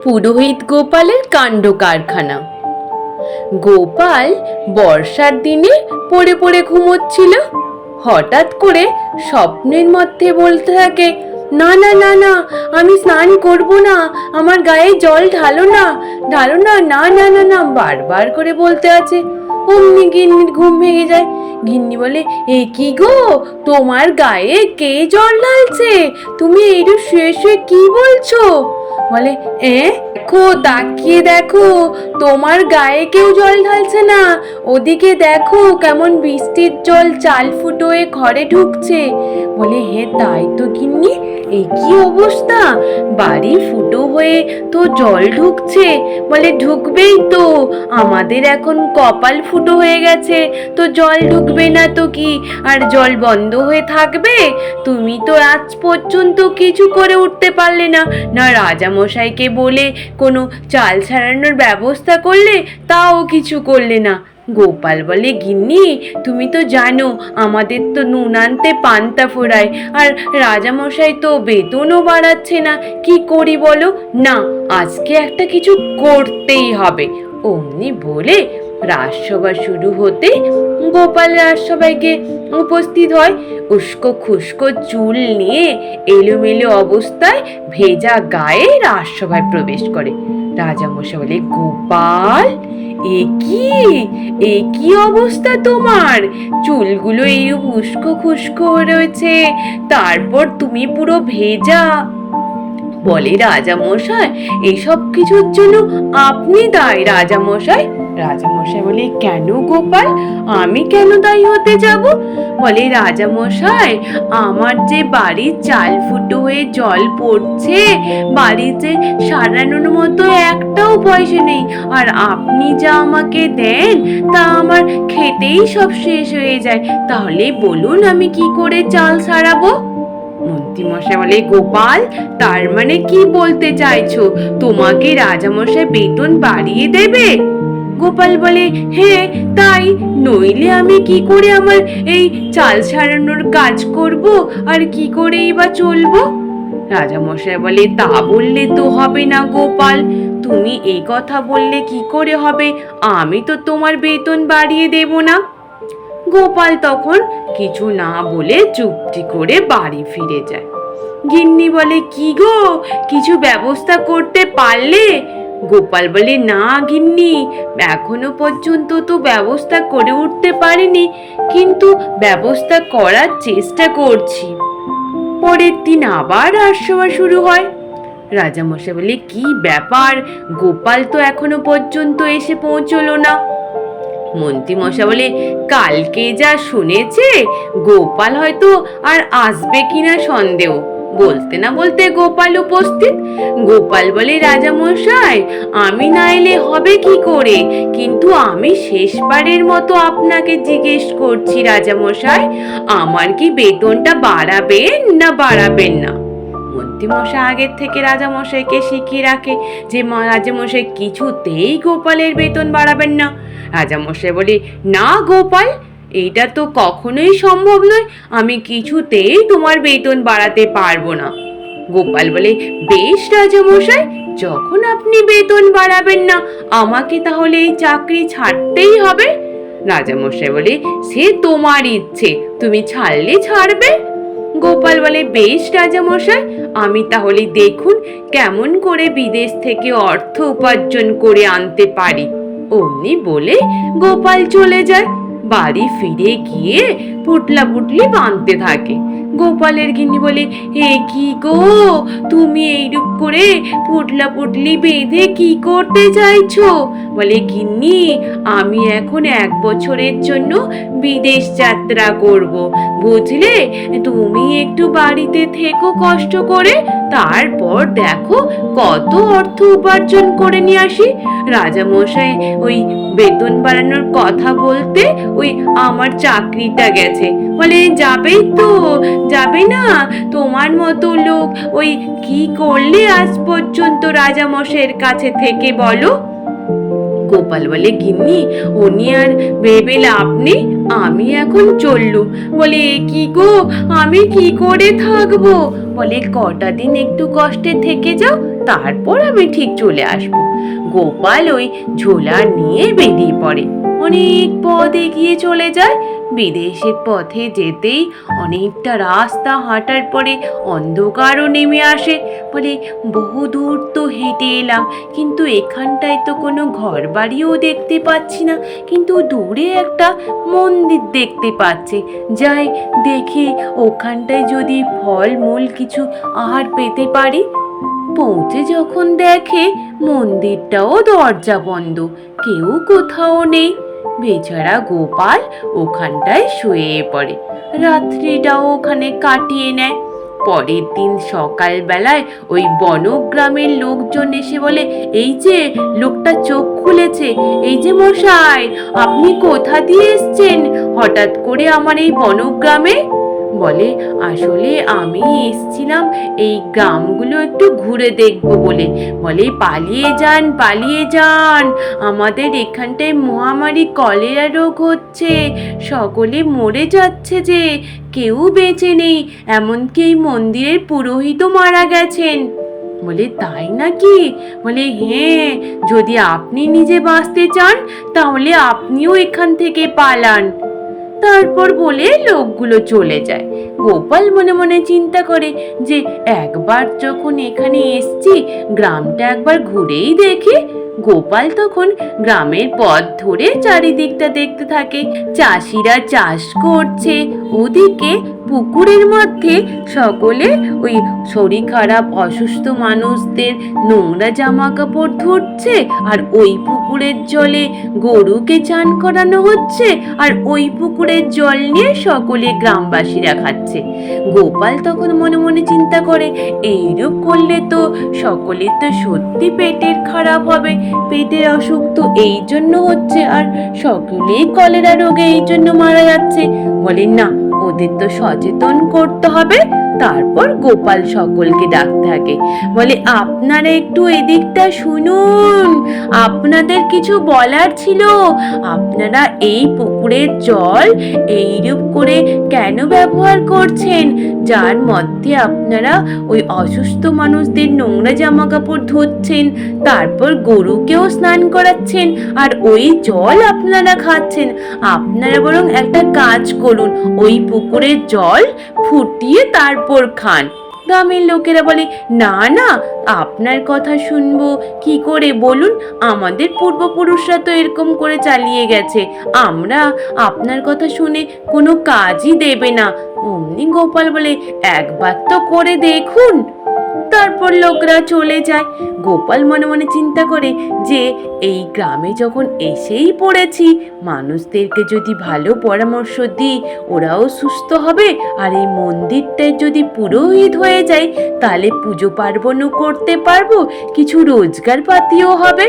পুরোহিত গোপালের কাণ্ড কারখানা। গোপাল বর্ষার দিনে পড়ে পড়ে ঘুমোচ্ছিল। হঠাৎ করে স্বপ্নের মধ্যে বলতে থাকে, না না না না, আমি স্নান করব না, আমার গায়ে জল ঢালো না, ঢালো না, না না না না, বারবার করে বলতে আছে। অমনি গিন্নির ঘুম ভেঙে যায়। গিন্নি বলে, এ কি গো, তোমার গায়ে কে জল ঢালছে? তুমি এইটু শুয়ে শুয়ে কি বলছো? বলে, দেখো, তাকিয়ে দেখো, তোমার গায়ে কেউ জল ঢালছে না, ওদিকে দেখো কেমন বৃষ্টির জল চাল ফুটো হয়ে ঘরে ঢুকছে। বলে, হে তাই তো গিন্নি, এই কি অবস্থা, বাড়ি ফুটো হয়ে তো জল ঢুকছে। বলে, ঢুকবেই তো, আমাদের এখন কপাল ফুটো হয়ে গেছে, তো জল ঢুকবে না তো কি, আর জল বন্ধ হয়ে থাকবে? তুমি তো আজ পর্যন্ত কিছু করে উঠতে পারলে না, না রাজামশাইকে বলে কোনো চাল ছাড়ানোর ব্যবস্থা করলে, তাও কিছু করলে না। গোপাল বলে, গিন্নি তুমি তো জানো আমাদের তো নুন আনতে পান্তা ফোরায়, আর রাজামশাই তো বেতনও বাড়াচ্ছে না, কি করি বলো না, আজকে একটা কিছু করতেই হবে। অমনি বলে রাজসভা শুরু হতে গোপাল রাজসভায় উপস্থিত হয়। উস্কো খুস্কো চুল নিয়ে এলোমেলো অবস্থায় ভেজা গায়ে রাজসভায় প্রবেশ করে। রাজামশাই বলে, গোপাল, এ কি অবস্থা তোমার? চুলগুলো এইরূপ উস্কো খুস্কো রয়েছে, তারপর তুমি পুরো ভেজা। বলে, রাজামশাই এসব কিছুর জন্য আপনি দায়ী রাজামশাই। রাজামশাই বলে, কেন গোপাল, আমি কেন দায়ী হতে যাব? বলে, রাজামশাই আমার যে বাড়ির চাল ফুটো হয়ে জল পড়ছে, বাড়িতে সারানোর মতো একটাও পয়সা নেই, আর আপনি যা আমাকে দেন তা আমার খেতেই সব শেষ হয়ে যায়, তাহলে বলুন আমি কি করে চাল সারাবো? মন্ত্রীমশাই বলে, গোপাল, তার মানে কি বলতে চাইছো, তোমাকে রাজামশাই বেতন বাড়িয়ে দেবে? গোপাল বলে, হ্যাঁ তাই, নইলে আমি কি করে আমার এই চাল ছাড়ানোর কাজ করব, আর কি করেই বা চলবো? রাজামশাই বলে, তা বললে তো হবে না গোপাল, তুমি এই কথা বললে কি করে হবে, আমি তো তোমার বেতন বাড়িয়ে দেব না। গোপাল তখন কিছু না বলে চুপটি করে বাড়ি ফিরে যায়। গিন্নি বলে, কি গো, কিছু ব্যবস্থা করতে পারলে? গোপাল বলে, না গিন্নি, এখনো পর্যন্ত তো ব্যবস্থা করে উঠতে পারিনি, কিন্তু ব্যবস্থা করার চেষ্টা করছি। পরের দিন আবার রাজসভা শুরু হয়। রাজামশাই বলে, কি ব্যাপার, গোপাল তো এখনো পর্যন্ত এসে পৌঁছলো না। মন্ত্রীমশাই বলে, কালকে যা শুনেছে, গোপাল হয়তো আর আসবে কিনা সন্দেহ। বলতে না বলতে গোপাল উপস্থিত। গোপাল বলে, রাজামশাই আমি না এলে হবে কি করে, কিন্তু আমি শেষবারের মতো আপনাকে জিজ্ঞেস করছি রাজামশাই, আমার কি বেতনটা বাড়াবেন না বাড়াবেন না? মন্ত্রীমশাই আগের থেকে রাজামশাইকে শিখিয়ে রাখে যে রাজামশাই কিছুতেই গোপালের বেতন বাড়াবেন না। রাজামশাই বলে, না গোপাল, এইটা তো কখনোই সম্ভব নয়, আমি কিছুতেই তোমার বেতন বাড়াতে পারবো না। গোপাল বলে, বেশ রাজামশাই, যখন আপনি বেতন বাড়াবেন না, আমাকে তাহলে এই চাকরি ছাড়তেই হবে। রাজামশাই বলে, সে তোমার ইচ্ছে, তুমি ছাড়লে ছাড়বে। গোপাল বলে, বেশ রাজামশাই, আমি তাহলে দেখুন কেমন করে বিদেশ থেকে অর্থ উপার্জন করে আনতে পারি। অমনি বলে গোপাল চলে যায়। বাড়ি ফিরে গিয়ে পুটলা পুটলি বাঁধতে থাকে। গোপালের গিন্নি বলে, এ কি গো, তুমি এইরূপ করে পুটলা পুটলি বেঁধে কি করতে চাইছো? বলে, গিন্নি আমি এখন 1 বছরের জন্য বিদেশ যাত্রা করব, বুঝলে, তুমি একটু বাড়িতে থেকো কষ্ট করে, তারপর দেখো কত অর্থ উপার্জন করে নিয়ে আসি। রাজামশাই ওই বেতন বাড়ানোর কথা বলতে ওই আমার চাকরিটা গেছে। বলে, যাবেই তো, যাবে না? তোমার মতো লোক ওই কি করলে আজ পর্যন্ত রাজামশাইয়ের কাছে থেকে বলো? গোপাল বলে, গিন্নি উনি আর ভেবে লাভ নেই, আমি এখন চললুম। বলে, কি গো, আমি কি করে থাকবো? বলে, কটা দিন একটু কষ্টে থেকে যাও, তারপর আমি ঠিক চলে আসবো। গোপাল ওই ঝোলা নিয়ে বেরিয়ে পড়ে, অনেক পথ এগিয়ে চলে যায়। বিদেশের পথে যেতেই অনেকটা রাস্তা হাঁটার পরে অন্ধকারও নেমে আসে। বলে, বহু দূর তো হেঁটে এলাম, কিন্তু এখানটায় তো কোনো ঘর বাড়িও দেখতে পাচ্ছি না, কিন্তু দূরে একটা মন্দির দেখতে পাচ্ছি, যাই দেখি ওখানটায় যদি ফল মূল কিছু আহার পেতে পারি। পৌঁছে যখন দেখে মন্দিরটাও দরজা বন্ধ, কেউ কোথাও নেই। বেচারা গোপাল ওখানটায় শুয়ে পড়ে, রাত্রিটাও ওখানে কাটিয়ে নেয়। পরের দিন সকালবেলায় ওই বনগ্রামের লোকজন এসে বলে, এই যে লোকটা চোখ খুলেছে, এই যে মশাই, আপনি কোথা দিয়ে এসছেন হঠাৎ করে আমার এই বনগ্রামে? বলে, আসলে আমি এসছিলাম এই গ্রামগুলো একটু ঘুরে দেখবো বলে। বলে, পালিয়ে যান, পালিয়ে যান, আমাদের এখানটায় মহামারী কলেরা রোগ হচ্ছে, সকলে মরে যাচ্ছে, যে কেউ বেঁচে নেই, এমনকি এই মন্দিরের পুরোহিতও মারা গেছেন। বলে, তাই নাকি? বলে, হ্যাঁ, যদি আপনি নিজে বাঁচতে চান তাহলে আপনিও এখান থেকে পালান। তারপর বলে লোকগুলো চলে যায়। গোপাল মনে মনে চিন্তা করে যে একবার যখন এখানে এসছি, গ্রামটা একবার ঘুরেই দেখি। গোপাল তখন গ্রামের পথ ধরে চারিদিকটা দেখতে থাকে। চাষিরা চাষ করছে, ওদিকে পুকুরের মধ্যে সকলে ওই শরীর খারাপ অসুস্থ মানুষদের নোংরা জামা কাপড় ধুচ্ছে, আর ওই পুকুরের জলে গরুকে চান করানো হচ্ছে, আর ওই পুকুরের জল নিয়ে সকলে গ্রামবাসীরা খাচ্ছে। গোপাল তখন মনে মনে চিন্তা করে, এইরূপ করলে তো সকলের তো সত্যি পেটের খারাপ হবে, পেটের অসুখ তো এই জন্য হচ্ছে, আর সকলেই কলেরা রোগে এই জন্য মারা যাচ্ছে। বলে, না, ওদের তো সচেতন করতে হবে। তারপর গোপাল সকলকে ডাকতে থাকে, বলে, আপনারা একটু এদিকটা শুনুন, আপনাদের কিছু বলার ছিল। আপনারা এই পুকুরের জল এইরূপ করে কেন ব্যবহার করছেন, যার মধ্যে আপনারা ওই অসুস্থ মানুষদের নোংরা জামা কাপড় ধুচ্ছেন, তারপর গরুকেও স্নান করাচ্ছেন, আর ওই জল আপনারা খাচ্ছেন? আপনারা বরং একটা কাজ করুন, ওই পুকুরের জল ফুটিয়ে তারপর খান। গ্রামের লোকেরা বলে, না না, আপনার কথা শুনবো কি করে বলুন, আমাদের পূর্বপুরুষরা তো এরকম করে চালিয়ে গেছে, আমরা আপনার কথা শুনে কোনো কাজই দেবে না। অমনি গোপাল বলে, একবার তো করে দেখুন। তারপর লোকরা চলে যায়। গোপাল মনে মনে চিন্তা করে যে এই গ্রামে যখন এসেই পড়েছি, মানুষদেরকে যদি ভালো পরামর্শ দিই, ওরাও সুস্থ হবে, আর এই মন্দিরটায় যদি পুরোহিত হয়ে যায়, তাহলে পুজো পার্বণও করতে পারবো, কিছু রোজগার পাতিও হবে।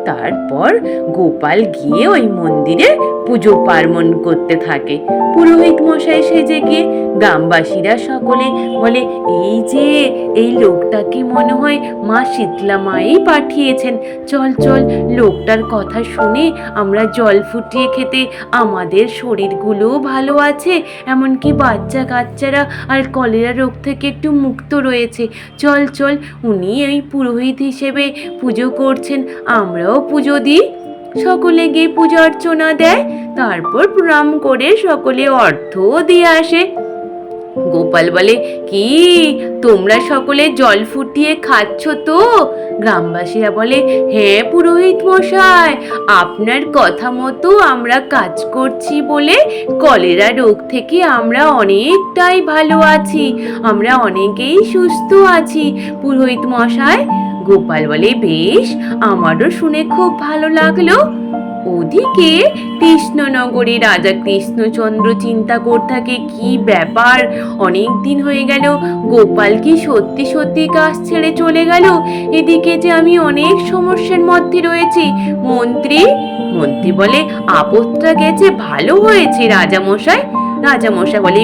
তারপর গোপাল গিয়ে ওই মন্দিরে পুজো পার্বণ করতে থাকে, পুরোহিত মশাই সেজে গিয়ে। গ্রামবাসীরা সকলে বলে, এই যে এই লোকটাকে মনে হয় মা শীতলা মাই পাঠিয়েছেন, চল চল, লোকটার কথা শুনে আমরা জল ফুটিয়ে খেতে আমাদের শরীরগুলোও ভালো আছে, এমনকি বাচ্চা কাচ্চারা আর কলেরা রোগ থেকে একটু মুক্ত রয়েছে। চল চল, উনি এই পুরোহিত হিসেবে পুজো করছেন, আমরাও পুজো দিই। সকলে গিয়ে পূজা অর্চনা দেয়, তারপর প্রণাম করে সকলে অর্থও দিয়ে আসে। গোপাল বলে, কি তোমরা সকলে জল ফুটিয়ে খাচ্ছ তো? গ্রামবাসীরা বলে, হ্যাঁ পুরোহিত মশাই, আপনার কথা মতো আমরা কাজ করছি বলে কলেরা রোগ থেকে আমরা অনেকটাই ভালো আছি, আমরা অনেকেই সুস্থ আছি পুরোহিত মশাই। গোপাল বলে, বেশ, আমারও শুনে খুব ভালো লাগলো। ওদিকে কৃষ্ণনগরে রাজা কৃষ্ণচন্দ্র চিন্তা করতে থাকে, কি ব্যাপার, অনেক দিন হয়ে গেল, গোপাল কি সত্যি সত্যি কাজ ছেড়ে চলে গেল? এদিকে যে আমি অনেক সমস্যার মধ্যে রয়েছি। মন্ত্রী বলে, আপদটা গেছে ভালো হয়েছে রাজামশাই। রাজামশাই বলে,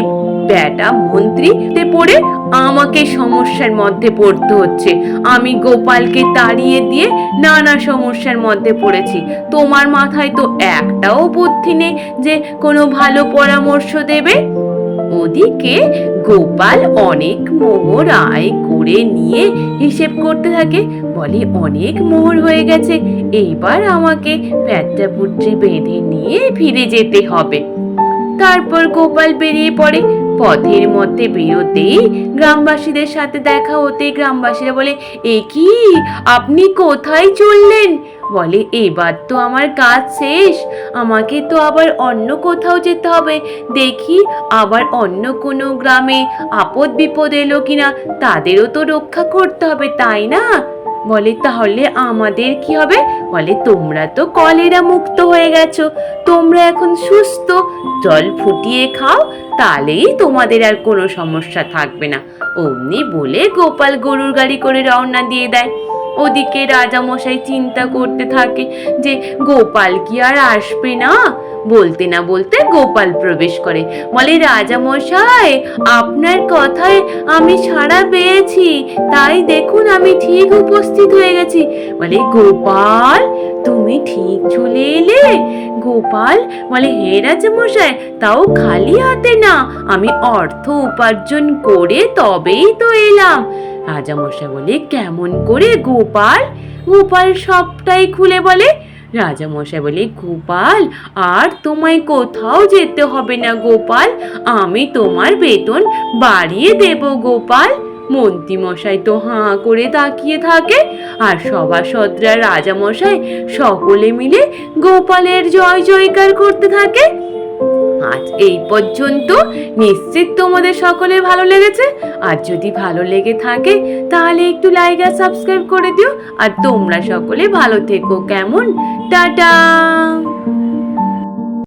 বেটা মন্ত্রীতে পড়ে আমাকে সমস্যার মধ্যে পড়তে হচ্ছে। আমি গোপালকে তাড়িয়ে দিয়ে নানা সমস্যার মধ্যে পড়েছি। তোমার মাথায় তো একটাও বুদ্ধি নেই যে কোনো ভালো পরামর্শ দেবে। ওদিকে গোপাল অনেক মোহর আয় করে নিয়ে হিসেব করতে থাকে। বলে অনেক মোহর হয়ে গেছে, এইবার আমাকে পেটটা পুট্রি বেঁধে নিয়ে ফিরে যেতে হবে। তারপর গোপাল বেরিয়ে পড়ে। পথের মধ্যে বেরোতেই গ্রামবাসীদের সাথে দেখা হতেই গ্রামবাসীরা বলে, এ কি, আপনি কোথায় চললেন? বলে, এবার তো আমার কাজ শেষ, আমাকে তো আবার অন্য কোথাও যেতে হবে। দেখি আবার অন্য কোনো গ্রামে আপদ বিপদ এলো কিনা, তাদেরও তো রক্ষা করতে হবে, তাই না? বলে, তাহলে আমাদের কি হবে? বলে, তোমরা তো কলেরা মুক্ত হয়ে গেছো, তোমরা এখন সুস্থ, জল ফুটিয়ে খাও, তাহলেই তোমাদের আর কোনো সমস্যা থাকবে না। অমনি বলে গোপাল গরুর গাড়ি করে রওনা দিয়ে দেয়। ওদিকে রাজামশাই চিন্তা করতে থাকে যে গোপাল কি আর আসবে না। বলতে না বলতে গোপাল প্রবেশ করে। বলে, রাজামশাই, আপনার কথায় আমি সাড়া পেয়েছি, তাই দেখুন আমি ঠিক উপস্থিত হয়ে গেছি। বলে, গোপাল, তুমি ঠিক চলে এলে? গোপাল বলে, হে রাজামশাই, তাও খালি হাতে না, আমি অর্থ উপার্জন করে তবেই তো এলাম। রাজামশাই বলে, কেমন করে গোপাল? গোপাল সবটাই খুলে বলে। রাজামশাই বলে, গোপাল, আর তোমায় কোথাও যেতে হবে না গোপাল, আমি তোমার বেতন বাড়িয়ে দেব গোপাল। মন্ত্রীমশাই তো হাঁ করে তাকিয়ে থাকে, আর সভাসদরা রাজামশাই সকলে মিলে গোপালের জয় জয়কার করতে থাকে। আজ এই পর্যন্ত। নিশ্চিত তোমাদের সকলের ভালো লেগেছে। আর যদি ভালো লেগে থাকে তাহলে একটু লাইক আর সাবস্ক্রাইব করে দিও। আর তোমরা সকলে ভালো থেকো, কেমন? টাটা।